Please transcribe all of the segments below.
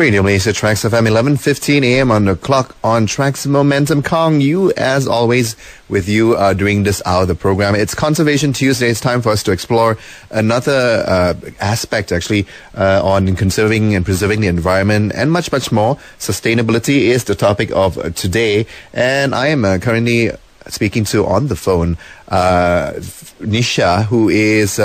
Radio Malaysia, Traxx FM, 11:15 a.m. on the clock on Traxx Momentum. Kong, you, as always, with you during this hour of the program. It's Conservation Tuesday. It's time for us to explore another aspect, actually, on conserving and preserving the environment and much, much more. Sustainability is the topic of today. And I am currently speaking to, on the phone, Nisha, who is...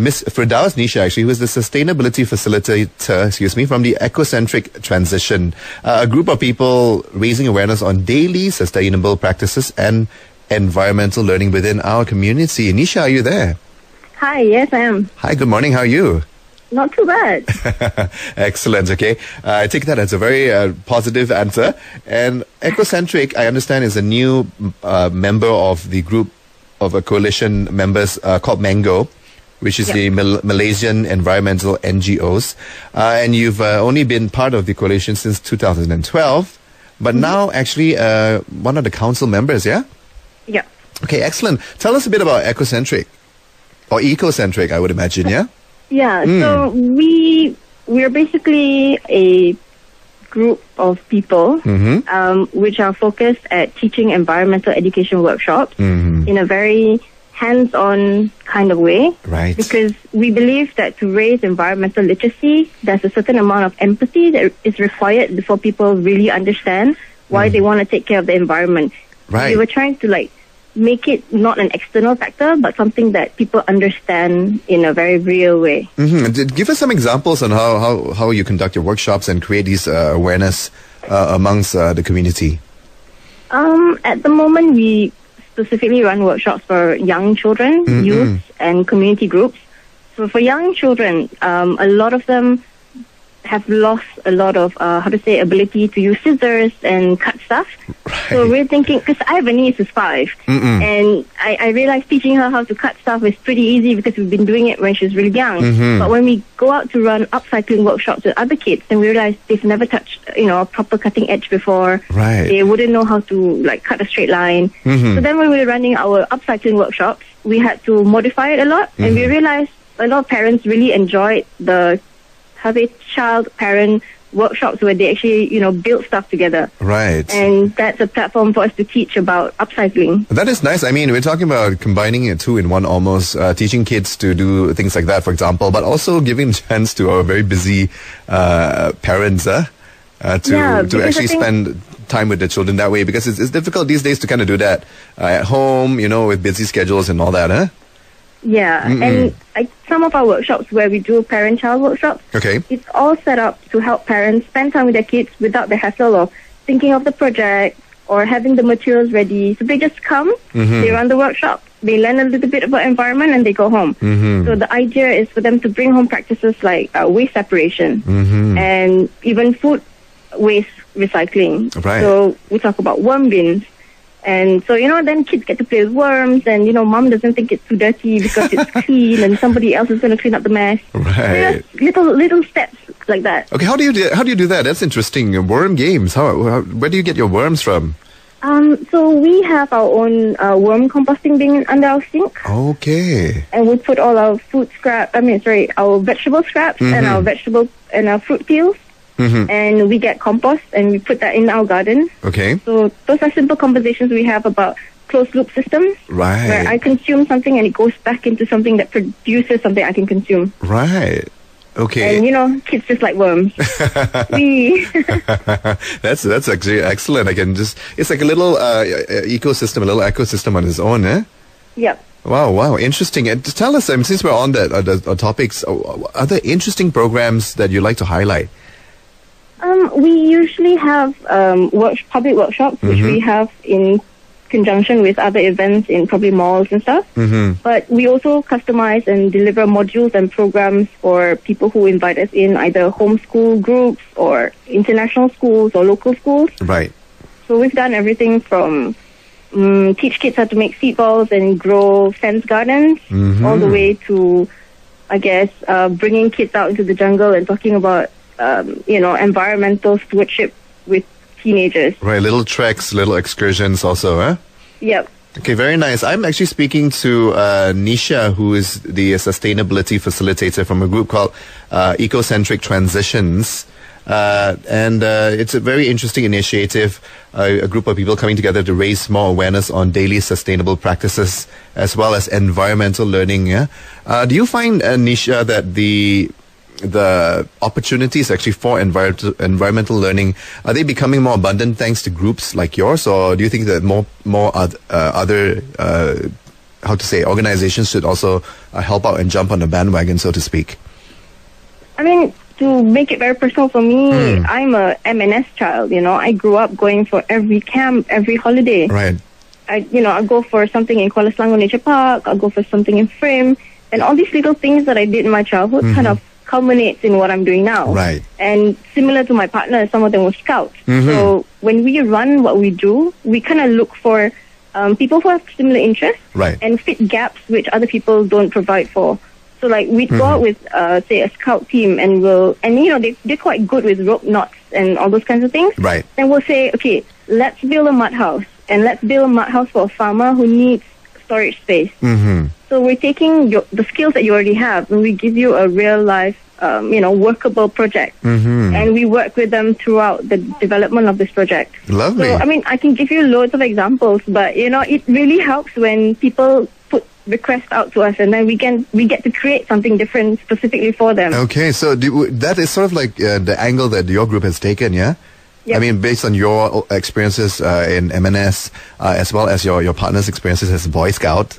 Miss Firdaus Nisha, actually, who is the Sustainability Facilitator, from the Ecocentric Transition, a group of people raising awareness on daily sustainable practices and environmental learning within our community. Nisha, are you there? Hi, yes, I am. Hi, good morning. How are you? Not too bad. Excellent, okay. I take that as a very positive answer. And Ecocentric, I understand, is a new member of the group of a coalition members called MENGO, which is the Malaysian environmental NGOs. And you've only been part of the coalition since 2012, but now actually one of the council members, yeah? Yeah. Okay, excellent. Tell us a bit about Ecocentric, or Ecocentric, I would imagine, yeah? Yeah, so we're basically a group of people which are focused at teaching environmental education workshops in a very hands-on kind of way. Right. Because we believe that to raise environmental literacy, there's a certain amount of empathy that is required before people really understand why they want to take care of the environment. Right. We were trying to make it not an external factor, but something that people understand in a very real way. Give us some examples on how you conduct your workshops and create these awareness amongst the community. At the moment, we specifically run workshops for young children, youth, and community groups. So for young children, a lot of them have lost a lot of, ability to use scissors and cut stuff. Right. So we're thinking, because I have a niece who's 5, and I realized teaching her how to cut stuff is pretty easy because we've been doing it when she was really young. But when we go out to run upcycling workshops with other kids, then we realize they've never touched, a proper cutting edge before. Right. They wouldn't know how to, cut a straight line. So then when we were running our upcycling workshops, we had to modify it a lot, and we realized a lot of parents really enjoyed the child-parent workshops where they actually, build stuff together. Right. And that's a platform for us to teach about upcycling. That is nice. I mean, we're talking about combining it two in one almost, teaching kids to do things like that, for example, but also giving a chance to our very busy parents to actually spend time with the children that way, because it's difficult these days to kind of do that at home, with busy schedules and all that, huh? Yeah, and some of our workshops where we do parent-child workshops, it's all set up to help parents spend time with their kids without the hassle of thinking of the project or having the materials ready. So they just come, they run the workshop, they learn a little bit about environment, and they go home. So the idea is for them to bring home practices like waste separation and even food waste recycling. Right. So we talk about worm bins. And so, then kids get to play with worms, and, mom doesn't think it's too dirty because it's clean, and somebody else is going to clean up the mess. Right. So little steps like that. Okay, how do you do that? That's interesting. Worm games. Where do you get your worms from? So we have our own worm composting bin under our sink. Okay. And we put all our our vegetable scraps and our fruit peels. And we get compost and we put that in our garden. Okay. So those are simple conversations we have about closed loop systems. Right. Where I consume something and it goes back into something that produces something I can consume. Right. Okay. And kids just like worms. That's actually excellent. It's like a little ecosystem on its own, eh? Yep. Wow, interesting. And tell us, since we're on that topics, are there interesting programs that you'd like to highlight? We usually have public workshops, which we have in conjunction with other events in probably malls and stuff. But we also customize and deliver modules and programs for people who invite us in, either homeschool groups or international schools or local schools. Right. So we've done everything from teach kids how to make seed balls and grow fence gardens, all the way to, bringing kids out into the jungle and talking about environmental stewardship with teenagers. Right, little treks, little excursions also, huh? Yep. Okay, very nice. I'm actually speaking to Nisha, who is the sustainability facilitator from a group called Ecocentric Transitions. And it's a very interesting initiative, a group of people coming together to raise more awareness on daily sustainable practices as well as environmental learning. Yeah? Do you find, Nisha, that the opportunities actually for environmental learning, are they becoming more abundant thanks to groups like yours, or do you think that more other organizations should also help out and jump on the bandwagon, so to speak? I mean, to make it very personal for me, I'm a M&S child, I grew up going for every camp, every holiday. Right. I'll go for something in Kuala Selangor Nature Park, I'll go for something in Frame, and all these little things that I did in my childhood kind of culminates in what I'm doing now. Right. And similar to my partner, some of them were scouts. So when we run what we do, we kind of look for people who have similar interests and fit gaps which other people don't provide for. So like we'd go out with, say, a scout team and they're quite good with rope knots and all those kinds of things. Right. And we'll say, okay, let's build a mud house, and let's build a mud house for a farmer who needs storage space. So we're taking the skills that you already have, and we give you a real life, workable project. And we work with them throughout the development of this project. Lovely. So, I mean, I can give you loads of examples, but, it really helps when people put requests out to us, and then we get to create something different specifically for them. Okay, so that is sort of like the angle that your group has taken, yeah? Yep. I mean, based on your experiences in M&S, as well as your partner's experiences as a Boy Scout,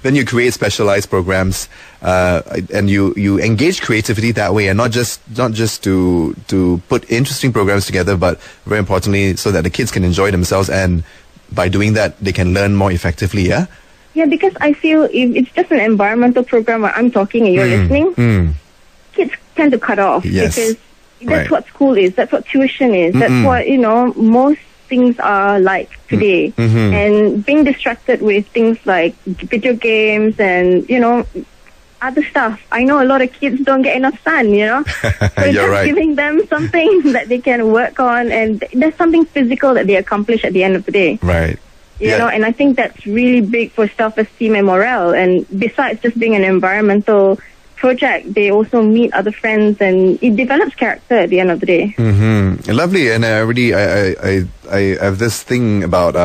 then you create specialized programs, and you engage creativity that way, and not just to put interesting programs together, but very importantly, so that the kids can enjoy themselves, and by doing that, they can learn more effectively. Yeah. Yeah, because I feel if it's just an environmental program where I'm talking and you're listening, kids tend to cut off because that's what school is. That's what tuition is. That's what, most things are like today. And being distracted with things like video games and, other stuff. I know a lot of kids don't get enough sun, So just giving them something that they can work on, and there's something physical that they accomplish at the end of the day. Right. And I think that's really big for self-esteem and morale. And besides just being an environmental project, they also meet other friends, and it develops character at the end of the day. Lovely. And I have this thing about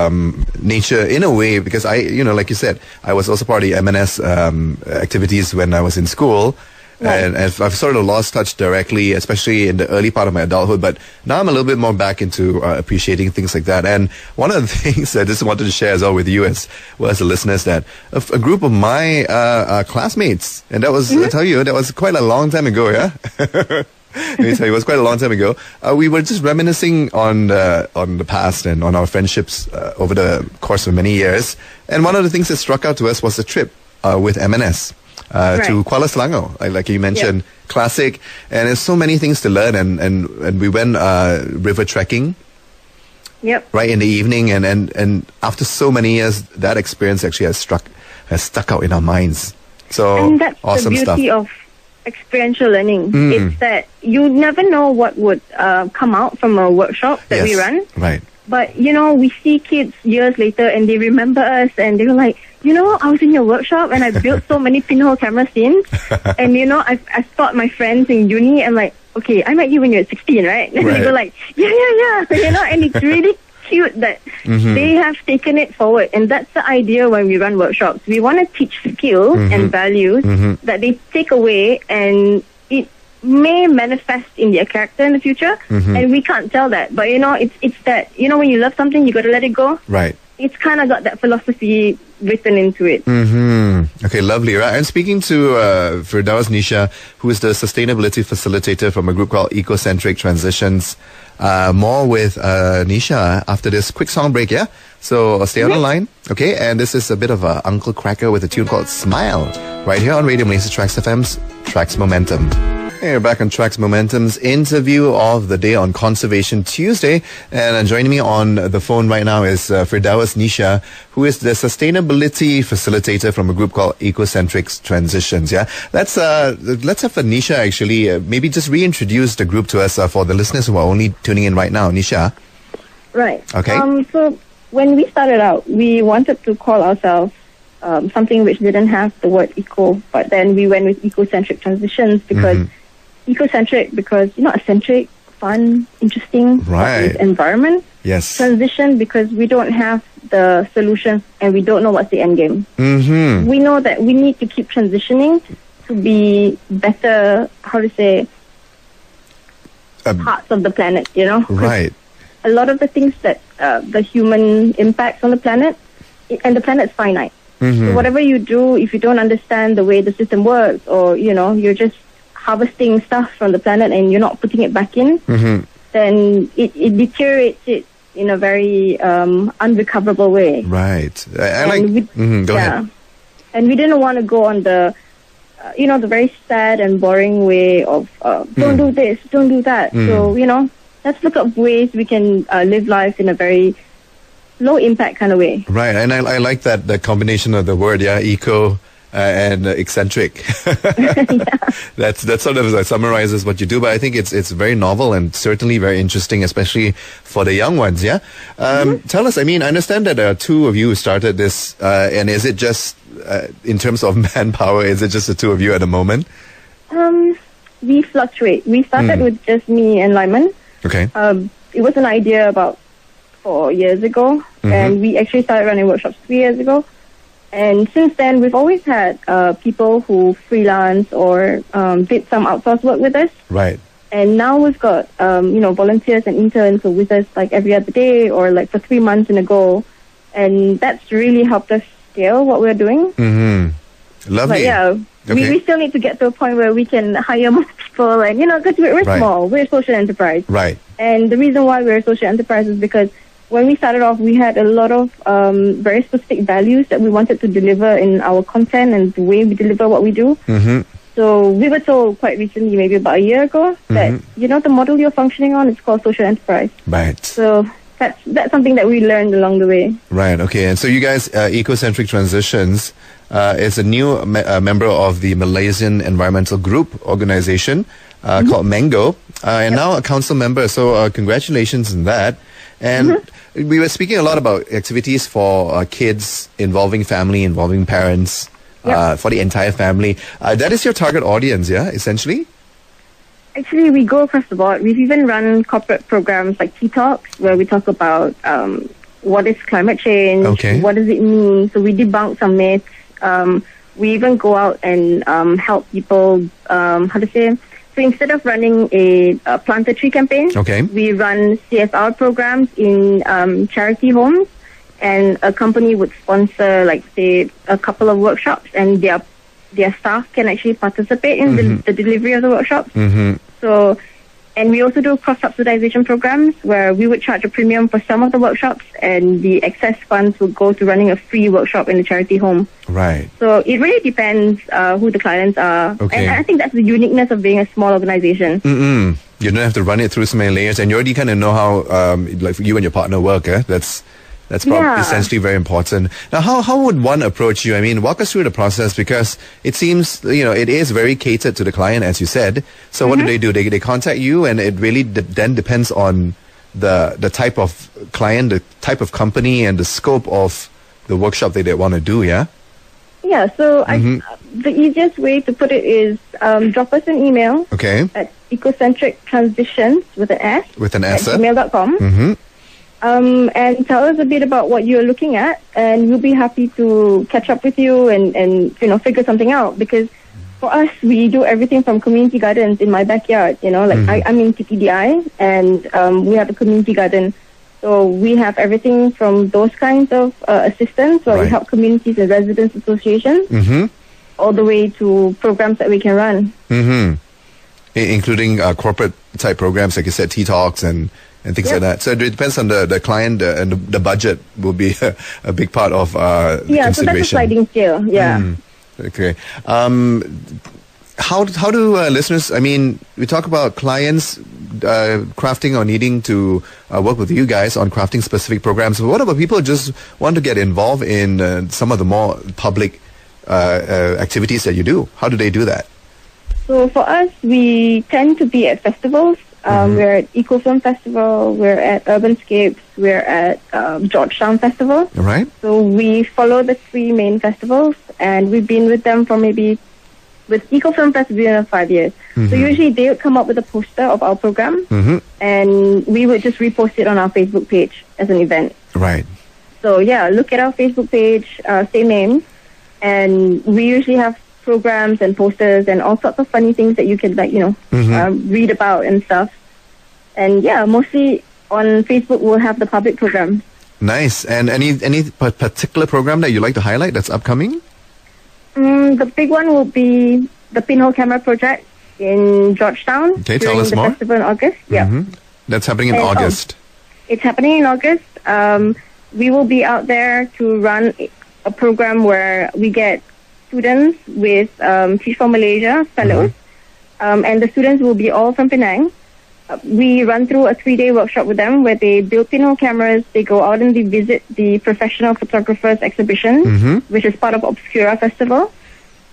nature in a way, because like you said, I was also part of the M&S activities when I was in school. Right. And I've sort of lost touch directly, especially in the early part of my adulthood. But now I'm a little bit more back into appreciating things like that. And one of the things I just wanted to share as well with you as well as the listeners, that a group of my classmates, and that was, I tell you, that was quite a long time ago, yeah? Let me tell you, it was quite a long time ago. We were just reminiscing on the past and on our friendships over the course of many years. And one of the things that struck out to us was a trip with M&S. To Kuala Selangor, like you mentioned, classic, and there's so many things to learn, and we went river trekking. Right in the evening, and after so many years, that experience actually has stuck out in our minds. So and that's awesome the beauty stuff of experiential learning. It's that you never know what would come out from a workshop that we run. Right. But, we see kids years later and they remember us and they're like, I was in your workshop and I built so many pinhole camera scenes. And, I thought my friends in uni, I'm like, okay, I met you when you were 16, right? And they go like, yeah. And it's really cute that they have taken it forward. And that's the idea when we run workshops. We want to teach skills and values that they take away, and it may manifest in their character in the future, and we can't tell that. But it's that when you love something, you got to let it go. Right. It's kind of got that philosophy written into it. Okay, lovely. Right. I'm speaking to Firdaus Nisha, who is the sustainability facilitator from a group called Ecocentric Transitions. More with Nisha after this quick song break. Yeah. So stay on the line. Okay. And this is a bit of a Uncle Cracker with a tune called Smile, right here on Radio Malaysia Traxx FM's Traxx Momentum. Hey, we're back on Traxx Momentum's interview of the day on Conservation Tuesday. And joining me on the phone right now is Firdaus Nisha, who is the sustainability facilitator from a group called Ecocentric Transitions. Yeah, let's have Nisha actually maybe just reintroduce the group to us for the listeners who are only tuning in right now. Nisha. Right. Okay. So when we started out, we wanted to call ourselves something which didn't have the word eco, but then we went with ecocentric transitions because ecocentric because eccentric, fun, interesting, Right. environment. Yes. Transition because we don't have the solution and we don't know what's the end game. Mm-hmm. We know that we need to keep transitioning to be better, parts of the planet, 'Cause Right. a lot of the things that the human impacts on the planet, and the planet's finite. So whatever you do, if you don't understand the way the system works, or you're just harvesting stuff from the planet and you're not putting it back in, then it deteriorates it in a very unrecoverable way. Right. Go ahead. And we didn't want to go on the the very sad and boring way of don't do this, don't do that. So let's look up ways we can live life in a very low impact kind of way. Right, and I like that the combination of the word, eco and eccentric. That sort of summarizes what you do. But I think it's very novel and certainly very interesting, especially for the young ones. Yeah, tell us. I mean, I understand that two of you started this, and is it just in terms of manpower? Is it just the two of you at the moment? We fluctuate. We started with just me and Lyman. Okay. It was an idea about 4 years ago, and we actually started running workshops 3 years ago. And since then, we've always had people who freelance or did some outsource work with us. Right. And now we've got volunteers and interns who are with us like every other day or like for 3 months in a go, and that's really helped us scale what we're doing. Lovely. But yeah, we still need to get to a point where we can hire more people, and because we're Right. small, we're a social enterprise. Right. And the reason why we're a social enterprise is because when we started off, we had a lot of very specific values that we wanted to deliver in our content and the way we deliver what we do. So we were told quite recently, maybe about a year ago, that the model you're functioning on is called social enterprise. Right. So that's something that we learned along the way. Right. Okay. And so you guys, Ecocentric Transitions, is a new member of the Malaysian Environmental Group organization called MENGO, and now a council member. So congratulations on that. And we were speaking a lot about activities for kids, involving family, involving parents, for the entire family. That is your target audience, yeah, essentially? Actually, we go across the board. We've even run corporate programs like Tea Talks, where we talk about what is climate change, what does it mean. So we debunk some myths. We even go out and help people, so instead of running a plant a tree campaign, we run CSR programs in charity homes, and a company would sponsor, like, say, a couple of workshops, and their staff can actually participate in the delivery of the workshops. So, and we also do cross-subsidization programs where we would charge a premium for some of the workshops, and the excess funds would go to running a free workshop in the charity home. Right. So it really depends who the clients are. And I think that's the uniqueness of being a small organization. You don't have to run it through so many layers, and you already kind of know how like you and your partner work. That's essentially very important. Now, how would one approach you? I mean, walk us through the process, because it seems, it is very catered to the client, as you said. So what do? They contact you, and it really then depends on the type of client, the type of company, and the scope of the workshop that they want to do, yeah? Yeah, so the easiest way to put it is drop us an email at Ecocentric Transitions with an S. With an S. At gmail.com. And tell us a bit about what you're looking at, and we'll be happy to catch up with you and figure something out. Because for us, we do everything from community gardens in my backyard. I'm in TPDI, and we have a community garden. So we have everything from those kinds of assistance, where we help communities and residents associations, all the way to programs that we can run. Including corporate type programs, like you said, Tea Talks and things like that. So it depends on the client, and the budget will be a big part of the consideration. So that's a sliding scale. Okay. How do listeners, I mean, we talk about clients crafting or needing to work with you guys on crafting specific programs. But what about people who just want to get involved in some of the more public activities that you do? How do they do that? So for us, we tend to be at festivals. We're at Eco Film Festival. We're at Urbanscapes. We're at Georgetown Festival. Right. So we follow the 3 main festivals, and we've been with them for maybe, with Eco Film Festival, 5 years. So usually they would come up with a poster of our program, and we would just repost it on our Facebook page as an event. Right. So yeah, look at our Facebook page, same name, and we usually have programs and posters and all sorts of funny things that you can read about and stuff. And yeah, mostly on Facebook we'll have the public program. Nice. And any particular program that you like to highlight that's upcoming? The big one will be the Pinhole Camera Project in Georgetown. Okay, tell us the more. Festival in August. Yeah. That's happening in August. It's happening in August. We will be out there to run a program where we get students with Teach for Malaysia fellows, and the students will be all from Penang. We run through a 3-day workshop with them where they build pinhole cameras, they go out and they visit the Professional Photographers exhibition, which is part of Obscura Festival,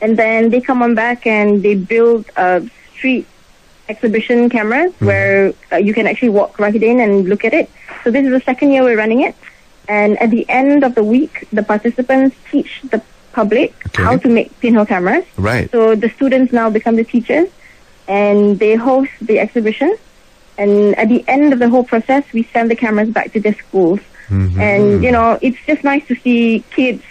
and then they come on back and they build street exhibition cameras where you can actually walk right in and look at it. So this is the 2nd year we're running it, and at the end of the week, the participants teach the public how to make pinhole cameras. Right. So the students now become the teachers, and they host the exhibition. And at the end of the whole process, we send the cameras back to their schools. And, it's just nice to see kids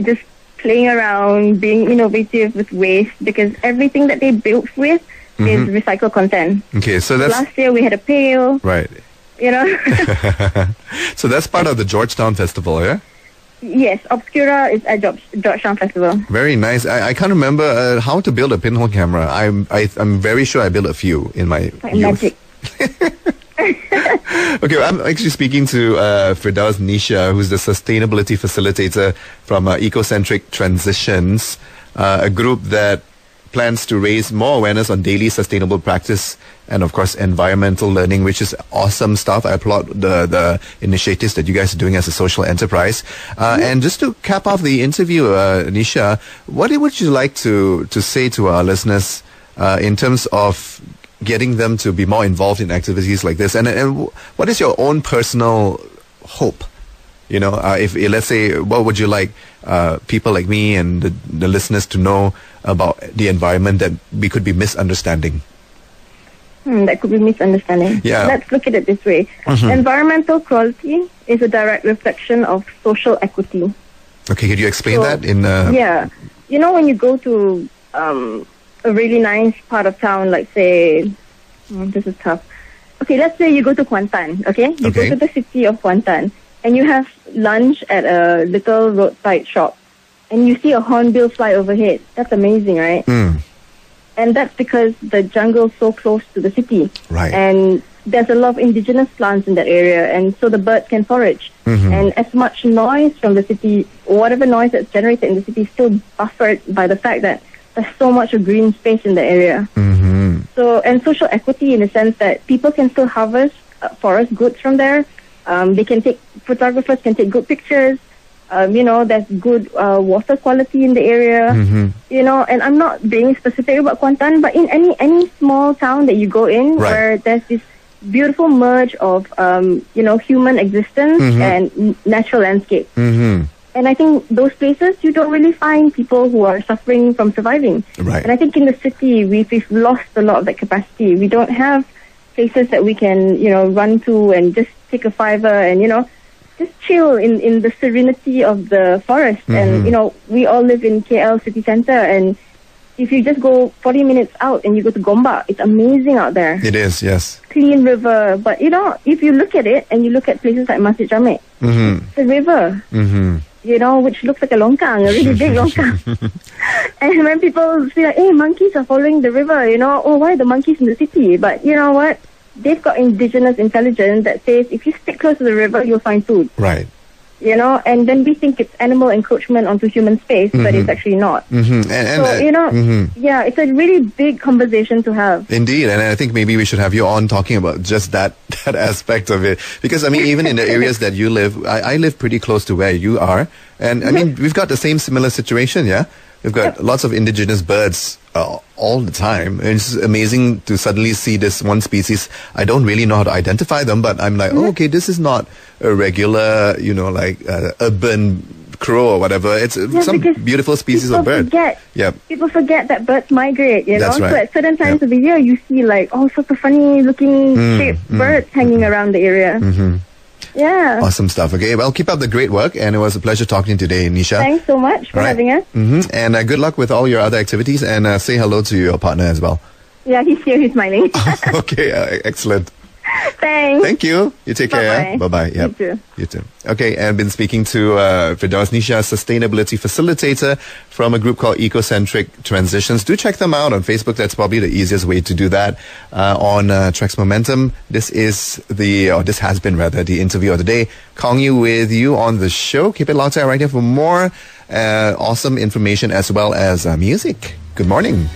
just playing around, being innovative with waste, because everything that they built with is recycled content. Okay, so that's... Last year we had a pail. Right. So that's part of the Georgetown Festival, yeah? Yes, Obscura is at Georgetown Festival. Very nice. I can't remember how to build a pinhole camera. I'm very sure I built a few in my Like youth. magic. Okay, I'm actually speaking to Firdaus Nisha, who's the sustainability facilitator from Ecocentric Transitions, a group that plans to raise more awareness on daily sustainable practice and, of course, environmental learning, which is awesome stuff. I applaud the initiatives that you guys are doing as a social enterprise. And just to cap off the interview, Nisha, what would you like to say to our listeners in terms of getting them to be more involved in activities like this? And what is your own personal hope? If let's say, what would you like people like me and the listeners to know about the environment that we could be misunderstanding? That could be misunderstanding. Yeah. Let's look at it this way. Environmental quality is a direct reflection of social equity. Okay, could you explain that in... Yeah. When you go to a really nice part of town, like say... this is tough. Okay, let's say you go to Kuantan, okay? You go to the city of Kuantan, and you have lunch at a little roadside shop, and you see a hornbill fly overhead. That's amazing, right? And that's because the jungle is so close to the city. Right. And there's a lot of indigenous plants in that area, and so the birds can forage. And as much noise from the city, whatever noise that's generated in the city, is still buffered by the fact that there's so much of green space in the area. So, and social equity in the sense that people can still harvest forest goods from there. Photographers can take good pictures. There's good water quality in the area. And I'm not being specific about Kuantan, but in any small town that you go in, where there's this beautiful merge of human existence and natural landscape. And I think those places, you don't really find people who are suffering from surviving. Right. And I think in the city, we've lost a lot of that capacity. We don't have places that we can, run to and just take a fiver and, just chill in the serenity of the forest. And, we all live in KL city center. And if you just go 40 minutes out and you go to Gombak, it's amazing out there. It is, yes. Clean river. But, if you look at it and you look at places like Masjid Jamek, it's a river. Which looks like a longkang, a really big longkang. And when people say, like, hey, monkeys are following the river, why are the monkeys in the city? But you know what? They've got indigenous intelligence that says if you stick close to the river, you'll find food. Right. And then we think it's animal encroachment onto human space, but it's actually not. Yeah, it's a really big conversation to have. Indeed, and I think maybe we should have you on talking about just that aspect of it. Because, even in the areas that you live, I live pretty close to where you are. And, we've got the similar situation, yeah? We've got lots of indigenous birds all the time. And it's amazing to suddenly see this one species. I don't really know how to identify them, but I'm like, oh, okay, this is not a regular, urban crow or whatever. It's some beautiful species of bird. People forget that birds migrate, That's right. So at certain times of the year, you see like all sorts of funny looking shaped birds hanging around the area. Yeah. Awesome stuff. Okay, well, keep up the great work, and it was a pleasure talking today, Nisha. Thanks so much for having us. And good luck with all your other activities, and say hello to your partner as well. Yeah, he's here. He's smiling. Okay, excellent. Thanks. Thank you. You take care. Bye-bye. Yep. You too. You too. Okay, and I've been speaking to Firdaus Nisha, sustainability facilitator from a group called Ecocentric Transitions. Do check them out on Facebook. That's probably the easiest way to do that. On Traxx Momentum, this has been the interview of the day. Kong Yu with you on the show. Keep it locked right here for more awesome information as well as music. Good morning.